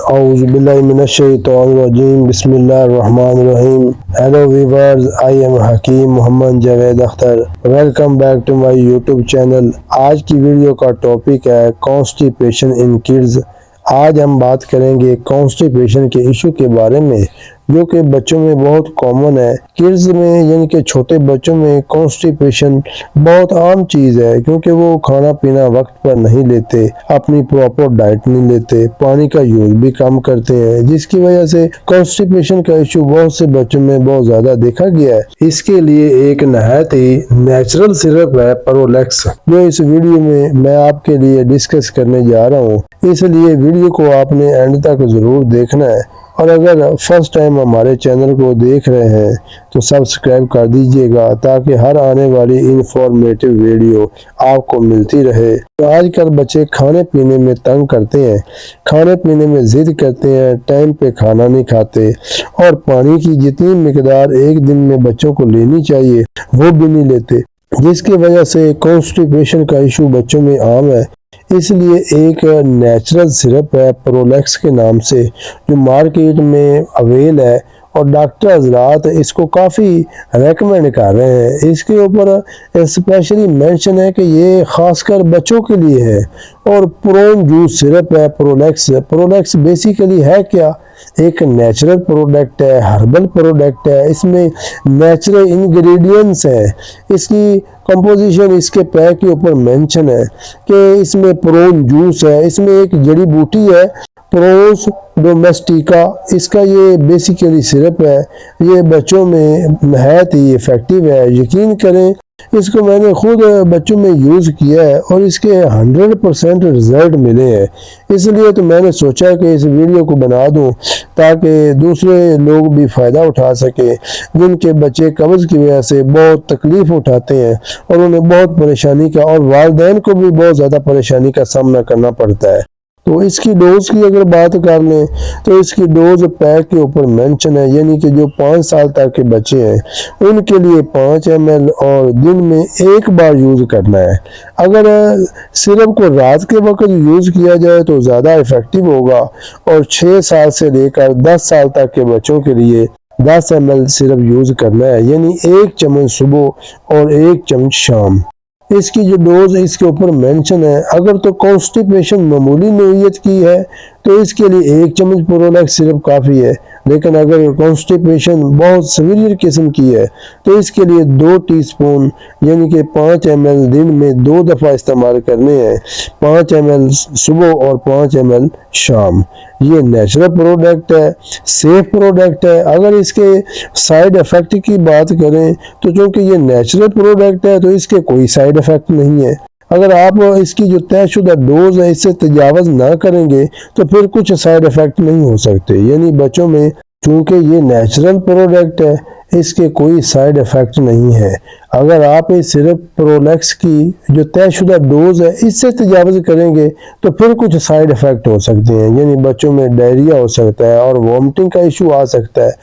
औज़ुबिल्लाहिमिनश्शैतानिर्रजीम बिस्मिल्लाहिर्रहमानिर्रहीम। Hello viewers, I am Hakim Mohammad Javed Akhtar. Welcome back to my YouTube channel. आज की video का टॉपिक है कॉन्स्टिपेशन इन किड्स। आज हम बात करेंगे कॉन्स्टिपेशन के इशू के बारे में, जो कि बच्चों में बहुत कॉमन है। किड्स में यानी कि छोटे बच्चों में कॉन्स्टिपेशन बहुत आम चीज़ है, क्योंकि वो खाना पीना वक्त पर नहीं लेते, अपनी प्रॉपर डाइट नहीं लेते, पानी का यूज भी कम करते हैं, जिसकी वजह से कॉन्स्टिपेशन का इशू बहुत से बच्चों में बहुत ज़्यादा देखा गया है। इसके लिए एक नहायत ही नेचुरल सिरप है प्रोलैक्स, जो इस वीडियो में मैं आपके लिए डिस्कस करने जा रहा हूँ। इसलिए वीडियो को आपने एंड तक ज़रूर देखना है, और अगर फर्स्ट टाइम हमारे चैनल को देख रहे हैं तो सब्सक्राइब कर दीजिएगा, ताकि हर आने वाली इंफॉर्मेटिव वीडियो आपको मिलती रहे। तो आजकल बच्चे खाने पीने में तंग करते हैं, खाने पीने में जिद करते हैं, टाइम पे खाना नहीं खाते, और पानी की जितनी मिकदार एक दिन में बच्चों को लेनी चाहिए वो भी नहीं लेते, जिसकी वजह से कॉन्स्टिपेशन का इशू बच्चों में आम है। इसलिए एक नेचुरल सिरप है प्रोलैक्स के नाम से, जो मार्केट में अवेल है, और डॉक्टर हजरात इसको काफ़ी रेकमेंड कर रहे हैं। इसके ऊपर स्पेशली मेंशन है कि ये खासकर बच्चों के लिए है, और प्रोन जूस सिरप है प्रोलैक्स। प्रोलैक्स बेसिकली है क्या? एक नेचुरल प्रोडक्ट है, हर्बल प्रोडक्ट है, इसमें नेचुरल इंग्रेडिएंट्स हैं। इसकी कंपोजिशन इसके पैक के ऊपर मेंशन है कि इसमें प्रोन जूस है, इसमें एक जड़ी बूटी है प्रोस डोमेस्टिका, इसका ये बेसिकली सिरप है। ये बच्चों में नहायत ही इफेक्टिव है, यकीन करें। इसको मैंने खुद बच्चों में यूज़ किया है और इसके 100% रिजल्ट मिले हैं। इसलिए तो मैंने सोचा कि इस वीडियो को बना दूं, ताकि दूसरे लोग भी फ़ायदा उठा सके, जिनके बच्चे कब्ज़ की वजह से बहुत तकलीफ़ उठाते हैं और उन्हें बहुत परेशानी का, और वालिदैन को भी बहुत ज़्यादा परेशानी का सामना करना पड़ता है। तो इसकी डोज की अगर बात कर लें तो इसकी डोज पैक के ऊपर मेंशन है, यानी कि जो 5 साल तक के बच्चे हैं उनके लिए 5 ml और दिन में एक बार यूज़ करना है। अगर सिरप को रात के वक्त यूज़ किया जाए तो ज़्यादा इफ़ेक्टिव होगा, और 6 साल से लेकर 10 साल तक के बच्चों के लिए 10 ml सिरप यूज़ करना है, यानी 1 चम्मच सुबह और 1 चम्मच शाम। इसकी जो डोज इसके ऊपर मेंशन है, अगर तो कॉन्स्टिपेशन मामूली नोयत की है तो इसके लिए 1 चम्मच प्रोलैक्स सिरप काफ़ी है, लेकिन अगर कॉन्स्टिपेशन बहुत सीवियर किस्म की है तो इसके लिए 2 टीस्पून यानी कि 5 ml दिन में 2 दफ़ा इस्तेमाल करने हैं, 5 ml सुबह और 5 ml शाम। ये नेचुरल प्रोडक्ट है, सेफ प्रोडक्ट है। अगर इसके साइड इफ़ेक्ट की बात करें तो चूँकि ये नेचुरल प्रोडक्ट है तो इसके कोई साइड इफ़ेक्ट नहीं है। अगर आप इसकी जो तयशुदा डोज है इससे तजावज़ ना करेंगे तो फिर कुछ साइड इफ़ेक्ट नहीं हो सकते। यानी बच्चों में चूँकि ये नेचुरल प्रोडक्ट है, इसके कोई साइड इफ़ेक्ट नहीं है। अगर आप इस सिरप प्रोलैक्स की जो तयशुदा डोज है इससे तजावज़ करेंगे तो फिर कुछ साइड इफ़ेक्ट हो सकते हैं, यानी बच्चों में डायरिया हो सकता है और वॉमिटिंग का इशू आ सकता है।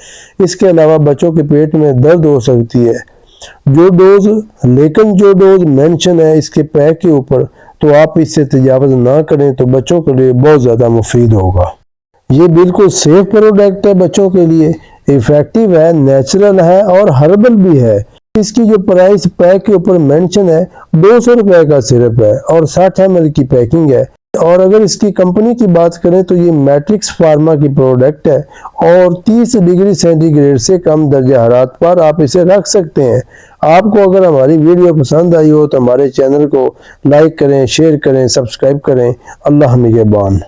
इसके अलावा बच्चों के पेट में दर्द हो सकती है। लेकिन जो डोज मेंशन है इसके पैक के ऊपर, तो आप इससे तजावज़ ना करें तो बच्चों के लिए बहुत ज़्यादा मुफीद होगा। ये बिल्कुल सेफ प्रोडक्ट है, बच्चों के लिए इफेक्टिव है, नेचुरल है और हर्बल भी है। इसकी जो प्राइस पैक के ऊपर मेंशन है 200 रुपए का सिरप है और 60 ml की पैकिंग है। और अगर इसकी कंपनी की बात करें तो ये मैट्रिक्स फार्मा की प्रोडक्ट है, और 30 डिग्री सेंटीग्रेड से कम दर्जा हरारत पर आप इसे रख सकते हैं। आपको अगर हमारी वीडियो पसंद आई हो तो हमारे चैनल को लाइक करें, शेयर करें, सब्सक्राइब करें। अल्लाह निगहबान।